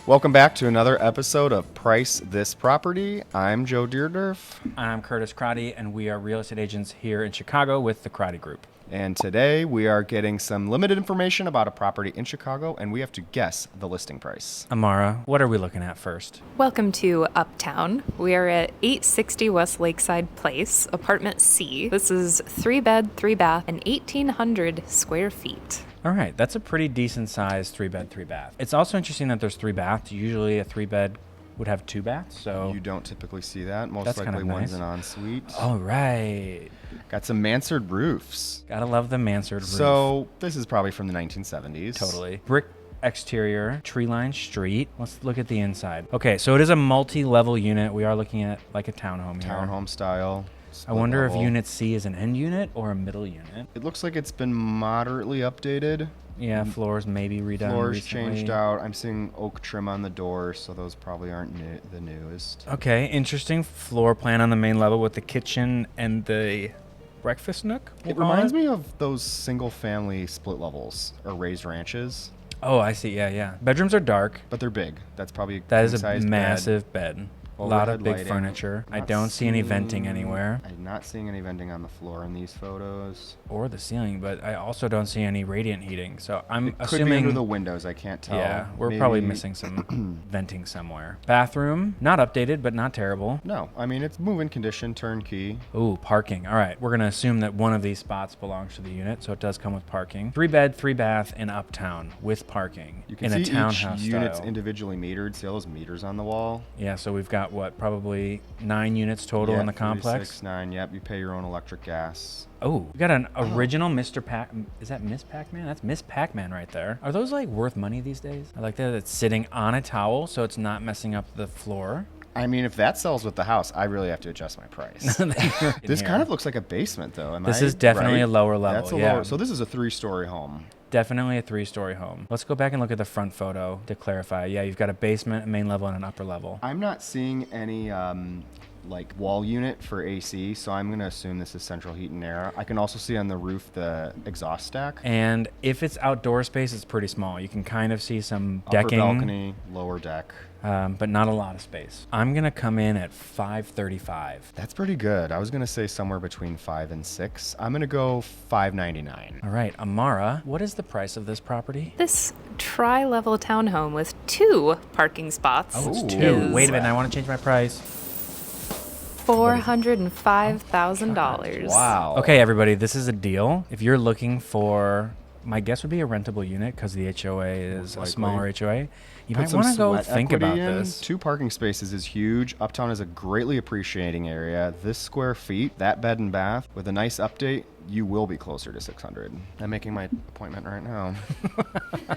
Welcome back to another episode of Price This Property. I'm Joe Deerdorf. I'm Curtis Crotty, and we are real estate agents here in Chicago with the Crotty Group. And today we are getting some limited information about a property in Chicago, and we have to guess the listing price. Amara, what are we looking at first? Welcome to Uptown. We are at 860 West Lakeside Place, apartment C. This is 3-bed, 3-bath, and 1,800 square feet. All right, that's a pretty decent sized 3-bed, 3-bath. It's also interesting that there's 3 baths. Usually a 3-bed would have 2 baths, so You don't typically see that. Most That's likely kind of one's nice. an ensuite. All right. Got some mansard roofs. Gotta love the mansard roof. So this is probably from the 1970s. Totally. Brick exterior, tree-lined street. Let's look at the inside. Okay, so it is a multi-level unit. We are looking at like a townhome here. Townhome style. I wonder if split level. Unit C is an end unit or a middle unit. It looks like it's been moderately updated. Yeah, floors maybe redone Floors recently. changed out. I'm seeing oak trim on the doors, so those probably aren't the newest. Okay, interesting floor plan on the main level with the kitchen and the breakfast nook. It reminds me of those single-family split levels or raised ranches, Oh, I see. Yeah. Bedrooms are dark. but they're big. That's probably That is a king-sized bed. massive bed. A lot of Overhead big lighting. furniture. I Not don't see any seeing- venting anywhere I'm not seeing any venting on the floor in these photos. or the ceiling, but I also don't see any radiant heating. So I'm It could assuming be under the windows. I can't tell. yeah, we're probably Maybe- missing some venting somewhere. Bathroom, not updated, but not terrible. No, I mean it's move-in condition, turnkey. Ooh, parking. All right, we're gonna assume that one of these spots belongs to the unit, so it does come with parking. 3-bed, 3-bath in Uptown with parking You can in a see townhouse each unit's style. individually metered. See all those meters on the wall? Yeah, so we've got what, probably 9 units total in the complex. 36.9. Yep, you pay your own electric, gas. Oh, we got an original Mr. Pac. Is that Miss Pac-Man? That's Miss Pac-Man right there. Are those like worth money these days? I like that it's sitting on a towel, so it's not messing up the floor. I mean, if that sells with the house, I really have to adjust my price. This kind of looks like a basement, though. This is definitely a lower level. That's a yeah. lower. So this is a 3-story home. Definitely a 3-story home. Let's go back and look at the front photo to clarify. Yeah, you've got a basement, a main level, and an upper level. I'm not seeing any like wall unit for AC, so I'm gonna assume this is central heat and air. I can also see on the roof the exhaust stack. And if it's outdoor space, it's pretty small. You can kind of see some Upper decking, balcony, lower deck. but not a lot of space. I'm gonna come in at 535. That's pretty good. I was gonna say somewhere between 5 and 6. I'm gonna go 599. All right, Amara, what is the price of this property? This tri-level townhome with 2 parking spots Oh, it's Ooh. 2. is Wait a minute, I want to change my price. $405,000. Wow. Okay, everybody, this is a deal. If you're looking for, my guess would be a rentable unit because the HOA is a likely. smaller HOA. You Put might some want to go sweat think equity about in. this. 2 parking spaces is huge. Uptown is a greatly appreciating area. This square feet, that bed and bath, with a nice update, you will be closer to 600. I'm making my appointment right now.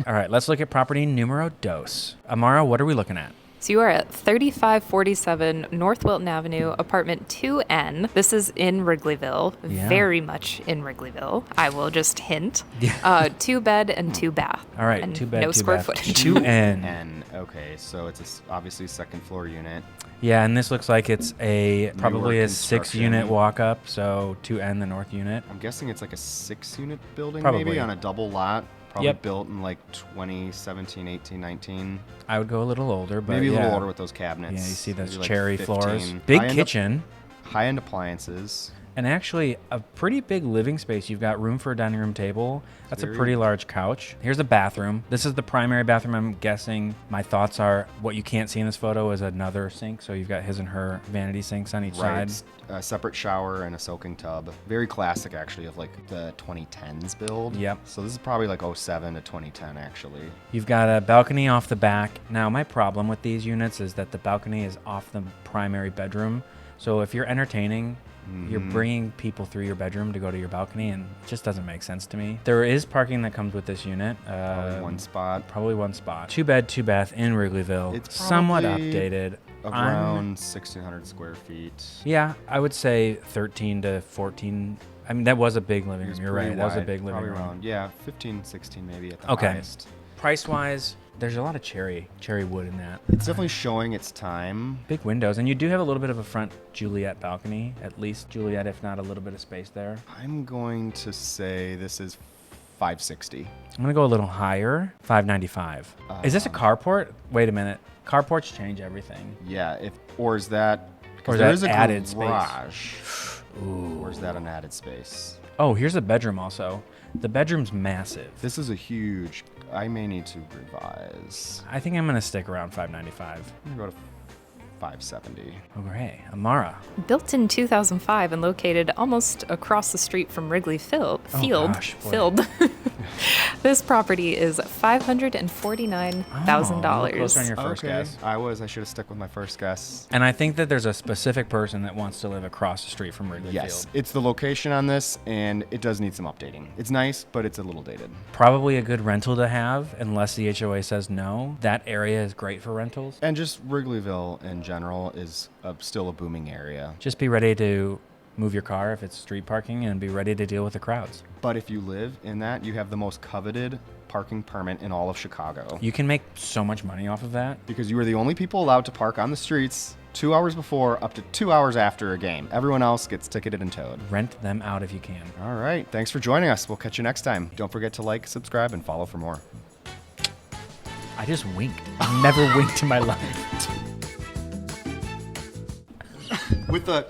All right, let's look at property numero dos. Amara, what are we looking at? So you are at 3547 North Wilton Avenue, apartment 2N. This is in Wrigleyville, Yeah. very much in Wrigleyville. I will just hint. Yeah. 2-bed and 2-bath. All right, and 2 bed, no 2 square bath. footage. 2N. And okay, so it's obviously a second floor unit. Yeah, and this looks like it's a probably Newer a 6-unit construction. walk up, so 2N, the north unit. I'm guessing it's like a 6-unit building Probably. maybe on a double lot. Probably Yep. built in like 2017, 18, 19. I would go a little older, but Maybe a yeah. little older with those cabinets. Yeah, you see those Maybe like cherry 15. floors. Big High-end kitchen. High-end appliances. And actually, a pretty big living space. You've got room for a dining room table. That's a Very- pretty large couch. Here's a bathroom. This is the primary bathroom, I'm guessing. My thoughts are what you can't see in this photo is another sink. So you've got his and her vanity sinks on each Right. side. A separate shower and a soaking tub. Very classic, actually, of like the 2010s build. Yep. So this is probably like 07 to 2010, actually. You've got a balcony off the back. Now, my problem with these units is that the balcony is off the primary bedroom. So if you're entertaining, you're bringing people through your bedroom to go to your balcony, and it just doesn't make sense to me. There is parking that comes with this unit. Probably one spot. Probably one spot. 2-bed, 2-bath in Wrigleyville. It's somewhat probably updated. Around 1,600 square feet. Yeah, I would say 13 to 14. I mean, that was a big living It was room. You're right. pretty That was a wide, big living probably room. around, yeah, 15, 16 maybe at the Okay. highest. Price-wise, there's a lot of cherry wood in that. It's definitely showing its time. Big windows, and you do have a little bit of a front Juliet balcony, at least Juliet, if not a little bit of space there. I'm going to say this is 560. I'm gonna go a little higher, 595. Is this a carport? Wait a minute. Carports change everything. Yeah, or is that because Or is there that is a added space? garage. Ooh. Or is that an added space? Oh, here's a bedroom also. The bedroom's massive. This is a huge. I may need to revise. I think I'm gonna stick around 595. I'm gonna go to 570. Okay, Amara. Built in 2005 and located almost across the street from Wrigley Field. gosh, boy. Field. This property is $549,000. Closer on your first Okay. guess. I should have stuck with my first guess. And I think that there's a specific person that wants to live across the street from Wrigley Yes, Field. it's the location on this, and it does need some updating. It's nice, but it's a little dated. Probably a good rental to have, unless the HOA says no. That area is great for rentals. And just Wrigleyville in general is still a booming area. Just be ready to move your car if it's street parking and be ready to deal with the crowds. But if you live in that, you have the most coveted parking permit in all of Chicago. You can make so much money off of that. Because you are the only people allowed to park on the streets 2 hours before up to 2 hours after a game. Everyone else gets ticketed and towed. Rent them out if you can. All right. Thanks for joining us. We'll catch you next time. Don't forget to like, subscribe, and follow for more. I just winked. I've never winked in my life. With the